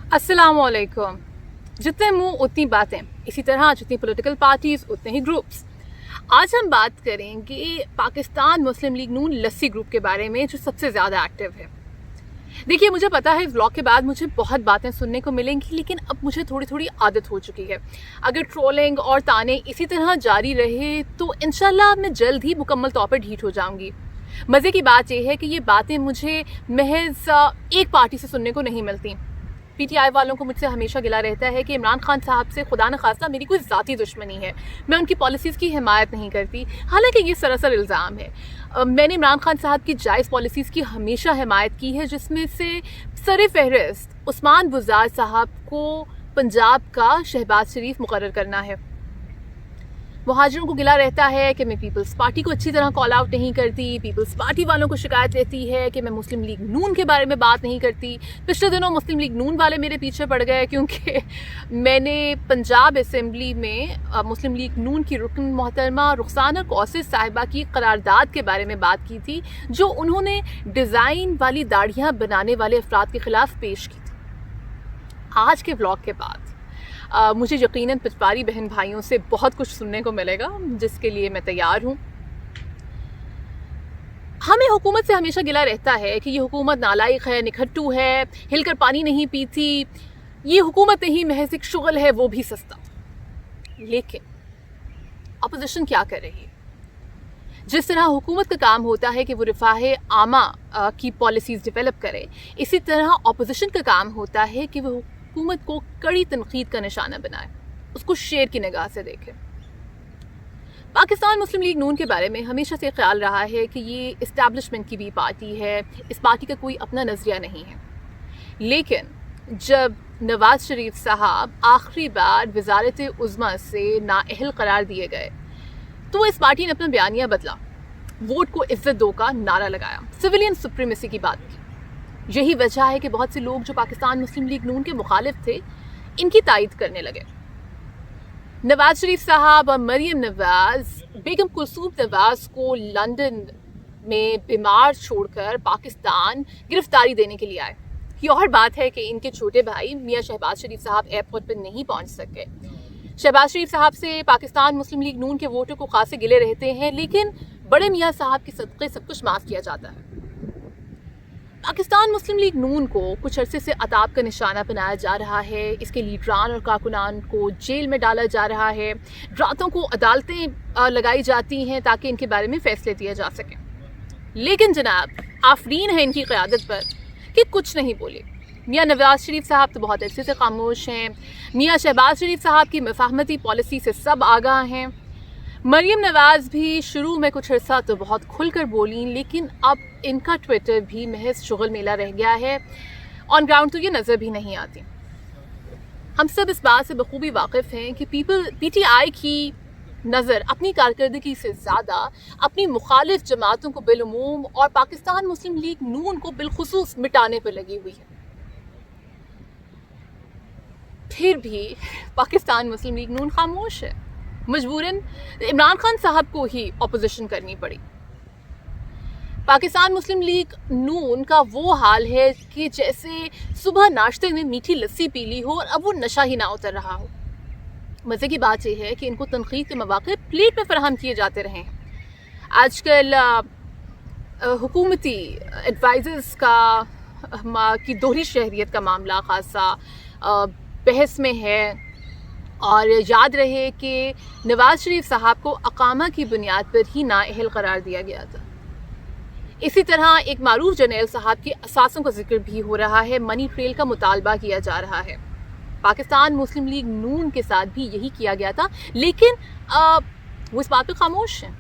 अस्सलाम वालेकुम। जितने मुंह उतनी बातें, इसी तरह जितनी पॉलिटिकल पार्टीज उतने ही ग्रुप्स। आज हम बात करेंगे पाकिस्तान मुस्लिम लीग नून लस्सी ग्रुप के बारे में, जो सबसे ज़्यादा एक्टिव है। देखिए, मुझे पता है इस व्लॉग के बाद मुझे बहुत बातें सुनने को मिलेंगी, लेकिन अब मुझे थोड़ी थोड़ी आदत हो चुकी है। अगर ट्रोलिंग और ताने इसी तरह जारी रहे तो इंशाल्लाह मैं जल्द ही मुकम्मल तौर पर ढीठ हो जाऊंगी। मज़े की बात यह है कि ये बातें मुझे महज एक पार्टी से सुनने को नहीं मिलती। पीटीआई वालों को मुझसे हमेशा गिला रहता है कि इमरान खान साहब से खुदा न खास्ता मेरी कोई ज़ाती दुश्मनी है, मैं उनकी पॉलिसीज़ की हिमायत नहीं करती। हालांकि ये सरासर इल्ज़ाम है। मैंने इमरान खान साहब की जायज़ पॉलिसीज़ की हमेशा हिमायत की है, जिसमें से सर फहरिस्त उस्मान बुज़दार साहब को पंजाब का शहबाज शरीफ मुकर्रर करना है। मुहाजिरों को गिला रहता है कि मैं पीपल्स पार्टी को अच्छी तरह कॉल आउट नहीं करती। पीपल्स पार्टी वालों को शिकायत रहती है कि मैं मुस्लिम लीग नून के बारे में बात नहीं करती। पिछले दिनों मुस्लिम लीग नून वाले मेरे पीछे पड़ गए क्योंकि मैंने पंजाब असेंबली में मुस्लिम लीग नून की रुकन मोहतरमा रुखसाना कौसर साहिबा की करारदाद के बारे में बात की थी, जो उन्होंने डिज़ाइन वाली दाढ़ियाँ बनाने वाले अफराद के खिलाफ पेश की थी। आज के व्लॉग के बाद मुझे यकीनन पिचपारी बहन भाइयों से बहुत कुछ सुनने को मिलेगा, जिसके लिए मैं तैयार हूँ। हमें हुकूमत से हमेशा गिला रहता है कि ये हुकूमत नालायक है, निखट्टू है, हिलकर पानी नहीं पीती, ये हुकूमत नहीं महज एक शुगल है, वो भी सस्ता। लेकिन अपोजिशन क्या कर रही है? जिस तरह हुकूमत का काम होता है कि वो रिफाह आमा की पॉलिसीज़ डेवलप करे, इसी तरह अपोजिशन का काम होता है कि वो हुकूमत को कड़ी तनकीद का निशाना बनाए, उसको शेर की निगाह से देखे। पाकिस्तान मुस्लिम लीग नून के बारे में हमेशा से ख्याल रहा है कि ये इस्टेब्लिशमेंट की भी पार्टी है, इस पार्टी का कोई अपना नज़रिया नहीं है। लेकिन जब नवाज शरीफ साहब आखिरी बार वजारत उज़्मा से नाअहल करार दिए गए तो इस पार्टी ने अपना बयानिया बदला, वोट को इज्जत दो का नारा लगाया, सिविलियन सुप्रीमेसी की बात की। यही वजह है कि बहुत से लोग जो पाकिस्तान मुस्लिम लीग नून के मुखालिफ थे, इनकी तायद करने लगे। नवाज शरीफ साहब और मरियम नवाज बेगम कुलसूम नवाज को लंदन में बीमार छोड़कर पाकिस्तान गिरफ्तारी देने के लिए आए। ये और बात है कि इनके छोटे भाई मियां शहबाज शरीफ साहब एयरपोर्ट पर नहीं पहुंच सके। शहबाज शरीफ साहब से पाकिस्तान मुस्लिम लीग नून के वोटों को खासे गिले रहते हैं, लेकिन बड़े मियां साहब के सदक़े सब कुछ माफ़ किया जाता है। पाकिस्तान मुस्लिम लीग नून को कुछ अरसे से अताब का निशाना बनाया जा रहा है। इसके लीडरान और कारकुनान को जेल में डाला जा रहा है। रातों को अदालतें लगाई जाती हैं ताकि इनके बारे में फैसले दिए जा सकें। लेकिन जनाब, आफरीन है इनकी क़यादत पर कि कुछ नहीं बोले। मियां नवाज शरीफ साहब तो बहुत अच्छे से खामोश हैं। मियां शहबाज शरीफ साहब की मफाहमती पॉलिसी से सब आगाह हैं। मरियम नवाज भी शुरू में कुछ अर्सा तो बहुत खुलकर बोली, लेकिन अब इनका ट्विटर भी महज शुगल मेला रह गया है। ऑन ग्राउंड तो ये नज़र भी नहीं आती। हम सब इस बात से बखूबी वाकिफ़ हैं कि पीटीआई की नज़र अपनी कारकर्दगी से ज़्यादा अपनी मुखालिफ जमातों को बिलूम और पाकिस्तान मुस्लिम लीग नून को बिलखुसूस मिटाने पर लगी हुई है। फिर भी पाकिस्तान मुस्लिम लीग नून खामोश है। मजबूरन इमरान खान साहब को ही अपोजिशन करनी पड़ी। पाकिस्तान मुस्लिम लीग नून का वो हाल है कि जैसे सुबह नाश्ते में मीठी लस्सी पी ली हो और अब वो नशा ही ना उतर रहा हो। मज़े की बात यह है कि इनको तनकीद के मौक़े प्लेट में फराहम किए जाते रहे हैं। आजकल हुकूमती एडवाइज़र्स की दोहरी शहरियत का मामला खासा बहस में है। और याद रहे कि नवाज शरीफ साहब को अकामा की बुनियाद पर ही नाअहल करार दिया गया था। इसी तरह एक मारूफ जर्नैल साहब के असासों का जिक्र भी हो रहा है। मनी ट्रेल का मुतालबा किया जा रहा है। पाकिस्तान मुस्लिम लीग नून के साथ भी यही किया गया था, लेकिन वो इस बात पर खामोश हैं।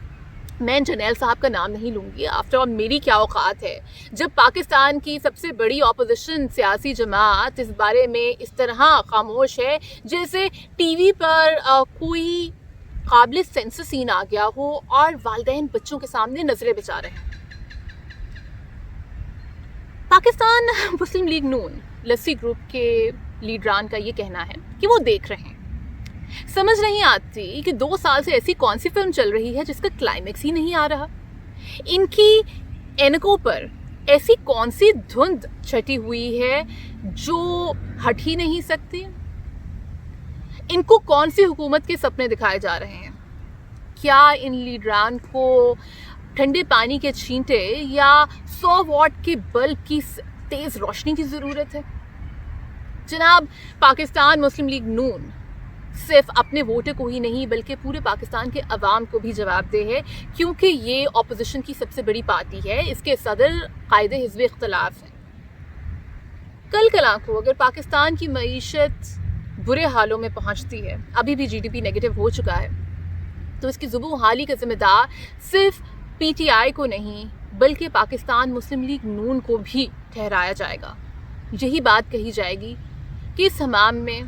मैं जर्नैल साहब का नाम नहीं लूँगी, आफ्टर ऑल मेरी क्या औकात है जब पाकिस्तान की सबसे बड़ी अपोजिशन सियासी जमात इस बारे में इस तरह खामोश है जैसे टीवी पर कोई काबिल सेंसर सीन आ गया हो और वालिदैन बच्चों के सामने नजरें बिछा रहे हैं। पाकिस्तान मुस्लिम लीग नून लस्सी ग्रुप के लीडरान का ये कहना है कि वो देख रहे हैं। समझ नहीं आती कि 2 साल से ऐसी कौन सी फिल्म चल रही है जिसका क्लाइमेक्स ही नहीं आ रहा। इनकी एनकों पर ऐसी कौन सी धुंध چھٹی ہوئی ہے جو ہٹ ہی نہیں سکتی. ان کو کون سی حکومت کے سپنے دکھائے جا رہے ہیں؟ کیا ان لیڈران کو ٹھنڈے پانی کے چھینٹے یا 100 واٹ کے بلب کی تیز روشنی کی ضرورت ہے؟ جناب، پاکستان مسلم لیگ نون صرف اپنے ووٹر کو ہی نہیں بلکہ پورے پاکستان کے عوام کو بھی جواب دہ ہے، کیونکہ یہ اپوزیشن کی سب سے بڑی پارٹی ہے. اس کے صدر قائد حزب اختلاف ہیں. کل کلاں کو اگر پاکستان کی معیشت برے حالوں میں پہنچتی ہے، ابھی بھی جی ڈی پی نیگیٹو ہو چکا ہے، تو اس کی زبوں حالی کا ذمہ دار صرف پی ٹی آئی کو نہیں بلکہ پاکستان مسلم لیگ نون کو بھی ٹھہرایا جائے گا. یہی بات کہی جائے گی کہ اس حمام میں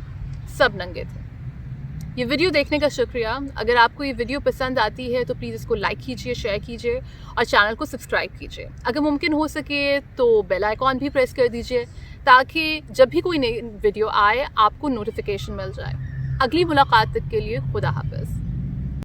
سب ننگے تھے. یہ ویڈیو دیکھنے کا شکریہ. اگر آپ کو یہ ویڈیو پسند آتی ہے تو پلیز اس کو لائک کیجیے، شیئر کیجیے اور چینل کو سبسکرائب کیجیے. اگر ممکن ہو سکے تو بیل آئیکن بھی پریس کر دیجیے تاکہ جب بھی کوئی نئی ویڈیو آئے آپ کو نوٹیفیکیشن مل جائے. اگلی ملاقات تک کے لیے خدا حافظ.